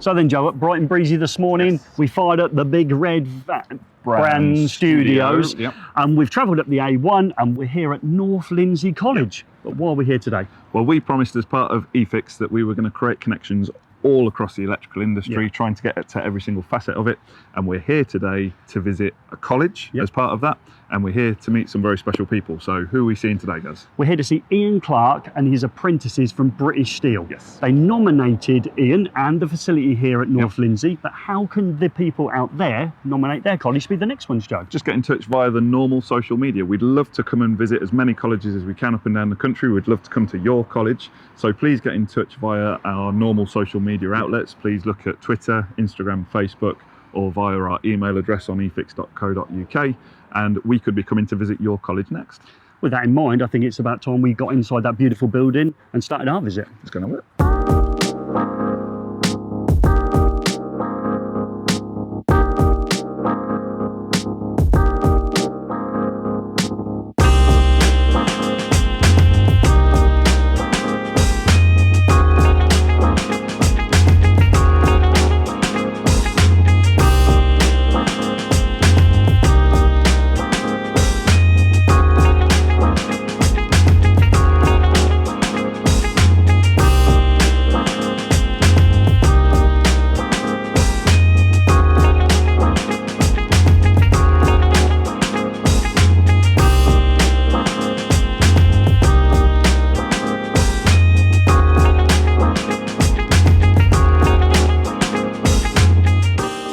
So then, Joe, at Bright and Breezy this morning, we fired up the big red brand studios, and we've travelled up the A1, and we're here at North Lindsay College. But why are we here today? Well, we promised as part of eFIXX that we were going to create connections all across the electrical industry, trying to get to every single facet of it. And we're here today to visit a college as part of that. And we're here to meet some very special people. So who are we seeing today, Gaz? We're here to see Ian Clark and his apprentices from British Steel. Yes. They nominated Ian and the facility here at North Lindsay, but how can the people out there nominate their college to be the next ones, Joe? Just get in touch via the normal social media. We'd love to come and visit as many colleges as we can up and down the country. We'd love to come to your college. So please get in touch via our normal social media outlets. Please look at Twitter, Instagram, Facebook, or via our email address on efixx.co.uk, and we could be coming to visit your college next. With that in mind, I think it's about time we got inside that beautiful building and started our visit. It's going to work.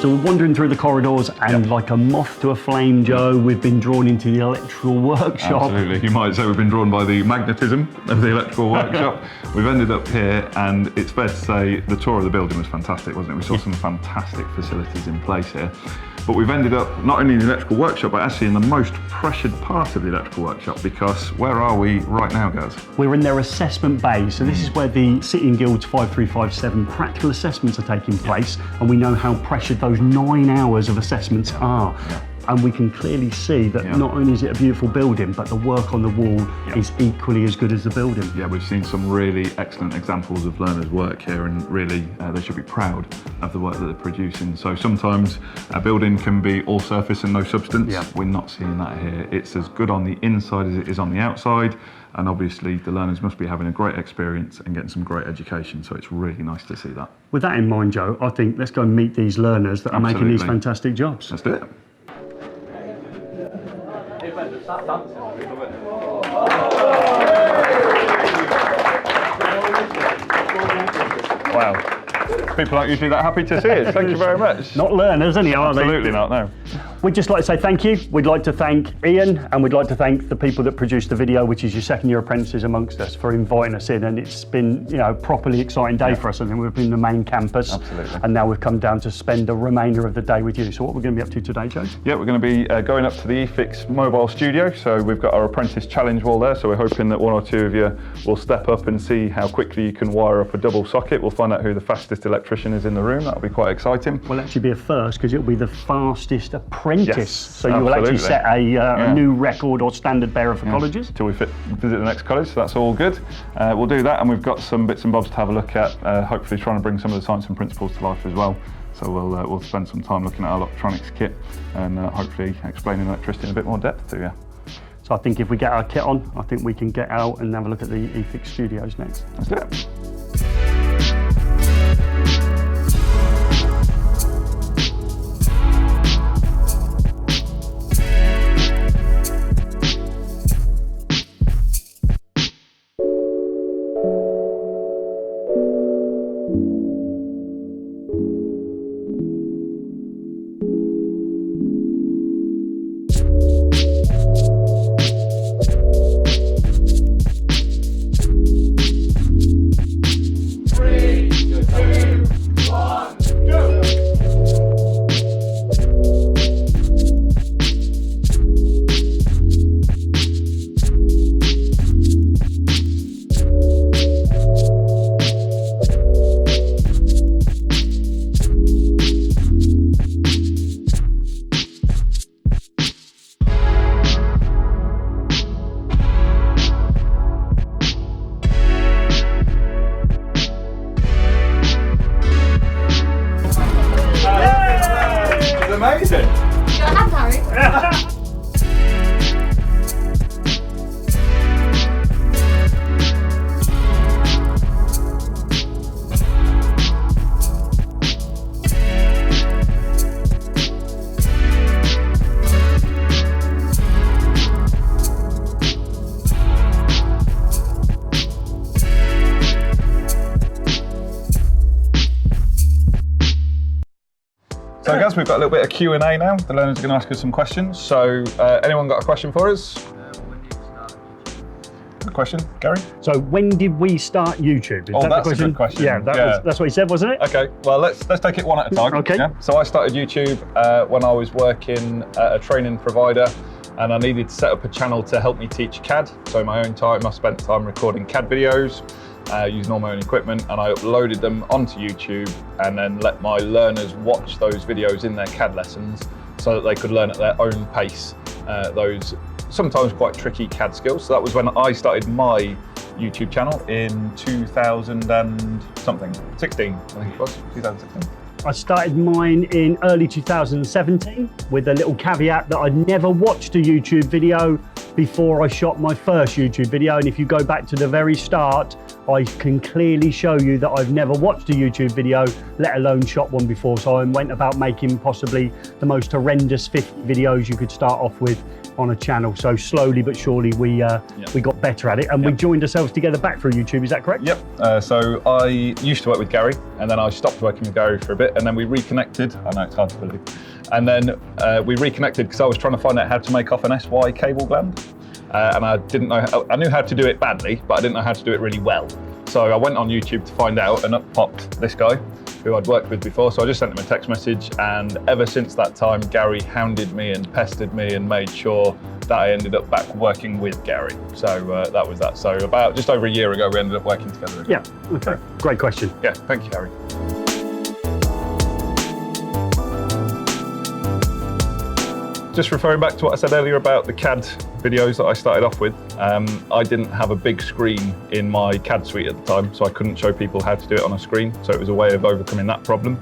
So we're wandering through the corridors and like a moth to a flame, Joe, we've been drawn into the electrical workshop. Absolutely, you might say we've been drawn by the magnetism of the electrical workshop. We've ended up here, and it's fair to say the tour of the building was fantastic, wasn't it? We saw some fantastic facilities in place here. But we've ended up not only in the electrical workshop, but actually in the most pressured part of the electrical workshop, because where are we right now, Gaz? We're in their assessment bay. So this is where the City and Guilds 5357 practical assessments are taking place, and we know how pressured those 9 hours of assessments are. And we can clearly see that not only is it a beautiful building, but the work on the wall is equally as good as the building. Yeah, we've seen some really excellent examples of learners' work here, and really they should be proud of the work that they're producing. So sometimes a building can be all surface and no substance. We're not seeing that here. It's as good on the inside as it is on the outside. And obviously the learners must be having a great experience and getting some great education. So it's really nice to see that. With that in mind, Joe, I think let's go and meet these learners that are making these fantastic jobs. Let's do it. Wow. People aren't usually that happy to see us. Thank you very much. Not learners, anyhow, are they? Absolutely not, no. We'd just like to say thank you. We'd like to thank Ian, and we'd like to thank the people that produced the video, which is your second year apprentices amongst us, for inviting us in. And it's been, you know, a properly exciting day for us. I think we've been in the main campus. Absolutely. And now we've come down to spend the remainder of the day with you. So what we're going to be up to today, Joe? Yeah, we're going to be going up to the eFIXX mobile studio. So we've got our apprentice challenge wall there. So we're hoping that one or two of you will step up and see how quickly you can wire up a double socket. We'll find out who the fastest electrician is in the room. That'll be quite exciting. Will actually be a first, because it'll be the fastest apprentice. Yes, so you will actually set a new record or standard bearer for colleges. Till we visit the next college, so that's all good. We'll do that, and we've got some bits and bobs to have a look at, hopefully trying to bring some of the science and principles to life as well. So we'll spend some time looking at our electronics kit and hopefully explaining electricity in a bit more depth to you. So I think if we get our kit on, I think we can get out and have a look at the eFIXX studios next. Let's do it. Gaz, we've got a little bit of Q&A now. The learners are going to ask us some questions. So anyone got a question for us? Good question, Gary? So when did we start YouTube? Is that that's the question? a good question. Yeah, that's what he said, wasn't it? Okay, well, let's take it one at a time. Okay. Yeah? So I started YouTube when I was working at a training provider, and I needed to set up a channel to help me teach CAD. So in my own time, I spent time recording CAD videos, using all my own equipment, and I uploaded them onto YouTube and then let my learners watch those videos in their CAD lessons so that they could learn at their own pace those sometimes quite tricky CAD skills. So that was when I started my YouTube channel in 2000 and something, 16, I think it was, 2016. I started mine in early 2017 with a little caveat that I'd never watched a YouTube video before I shot my first YouTube video. And if you go back to the very start, I can clearly show you that I've never watched a YouTube video, let alone shot one before. So I went about making possibly the most horrendous 50 videos you could start off with on a channel. So slowly but surely we got better at it, and we joined ourselves together back through YouTube. Is that correct? Yep. So I used to work with Gary, and then I stopped working with Gary for a bit, and then we reconnected. I know it's hard to believe. And then we reconnected because I was trying to find out how to make off an SY cable gland. And I didn't know, I knew how to do it badly, but I didn't know how to do it really well. So I went on YouTube to find out, and up popped this guy who I'd worked with before. So I just sent him a text message, and ever since that time, Gary hounded me and pestered me and made sure that I ended up back working with Gary. So that was that. So about just over a year ago, we ended up working together again. Yeah, okay, great question. Yeah, thank you, Gary. Just referring back to what I said earlier about the CAD videos that I started off with, I didn't have a big screen in my CAD suite at the time, so I couldn't show people how to do it on a screen. So it was a way of overcoming that problem.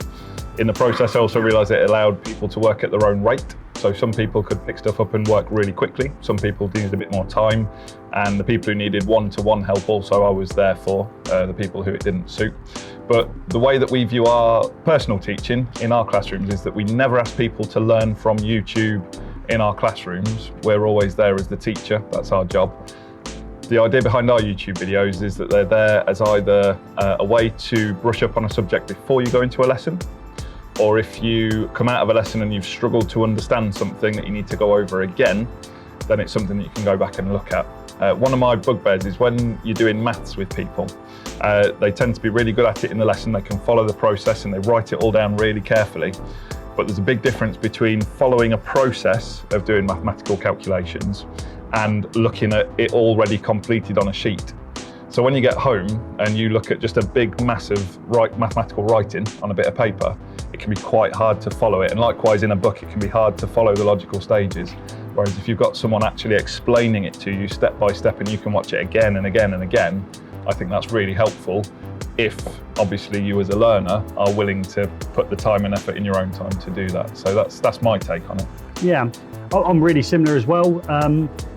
In the process, I also realized it allowed people to work at their own rate. So some people could pick stuff up and work really quickly. Some people needed a bit more time, and the people who needed one-to-one help also I was there for, the people who it didn't suit. But the way that we view our personal teaching in our classrooms is that we never ask people to learn from YouTube in our classrooms. We're always there as the teacher, that's our job. The idea behind our YouTube videos is that they're there as either a way to brush up on a subject before you go into a lesson, or if you come out of a lesson and you've struggled to understand something that you need to go over again, then it's something that you can go back and look at. One of my bugbears is when you're doing maths with people, they tend to be really good at it in the lesson, they can follow the process and they write it all down really carefully. But there's a big difference between following a process of doing mathematical calculations and looking at it already completed on a sheet. So when you get home and you look at just a big, massive mathematical writing on a bit of paper, it can be quite hard to follow it. And likewise in a book, it can be hard to follow the logical stages. Whereas if you've got someone actually explaining it to you step by step and you can watch it again and again and again, I think that's really helpful if obviously you as a learner are willing to put the time and effort in your own time to do that. So that's my take on it. Yeah, I'm really similar as well.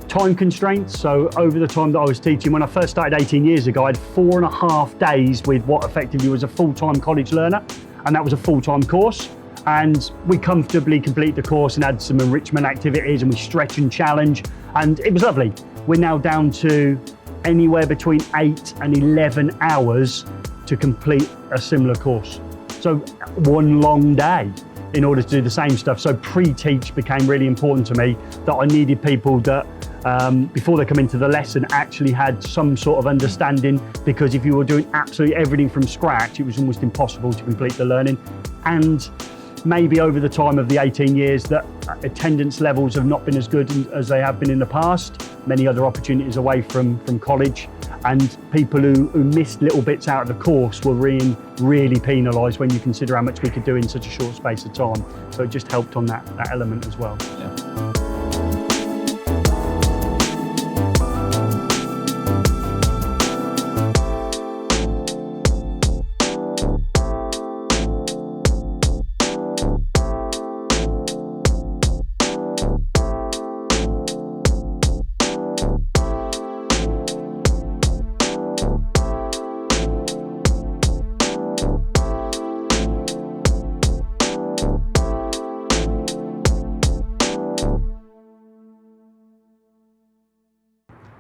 Time constraints. So over the time that I was teaching, when I first started 18 years ago, I had 4.5 days with what effectively was a full-time college learner, and that was a full-time course. And we comfortably completed the course and had some enrichment activities, and we stretch and challenge, and it was lovely. We're now down to anywhere between 8 and 11 hours to complete a similar course. So one long day in order to do the same stuff. So pre-teach became really important to me, that I needed people that before they come into the lesson actually had some sort of understanding, because if you were doing absolutely everything from scratch, it was almost impossible to complete the learning. And maybe over the time of the 18 years that attendance levels have not been as good as they have been in the past, many other opportunities away from college, and people who missed little bits out of the course were really penalised when you consider how much we could do in such a short space of time. So it just helped on that element as well. Yeah.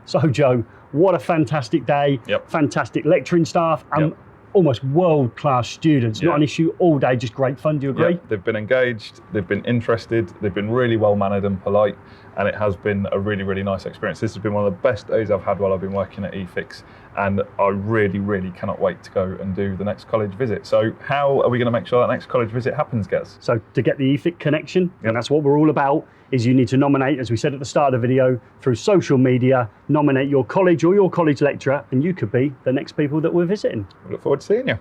So Joe, what a fantastic day, fantastic lecturing staff. almost world-class students, not an issue all day, just great fun. Do you agree? Yeah, they've been engaged, they've been interested, they've been really well-mannered and polite, and it has been a really, really nice experience. This has been one of the best days I've had while I've been working at eFIXX, and I really, really cannot wait to go and do the next college visit. So how are we going to make sure that next college visit happens, Gaz? So to get the eFIXX connection, and that's what we're all about, is you need to nominate, as we said at the start of the video, through social media, nominate your college or your college lecturer, and you could be the next people that we're visiting. We look forward to seeing you.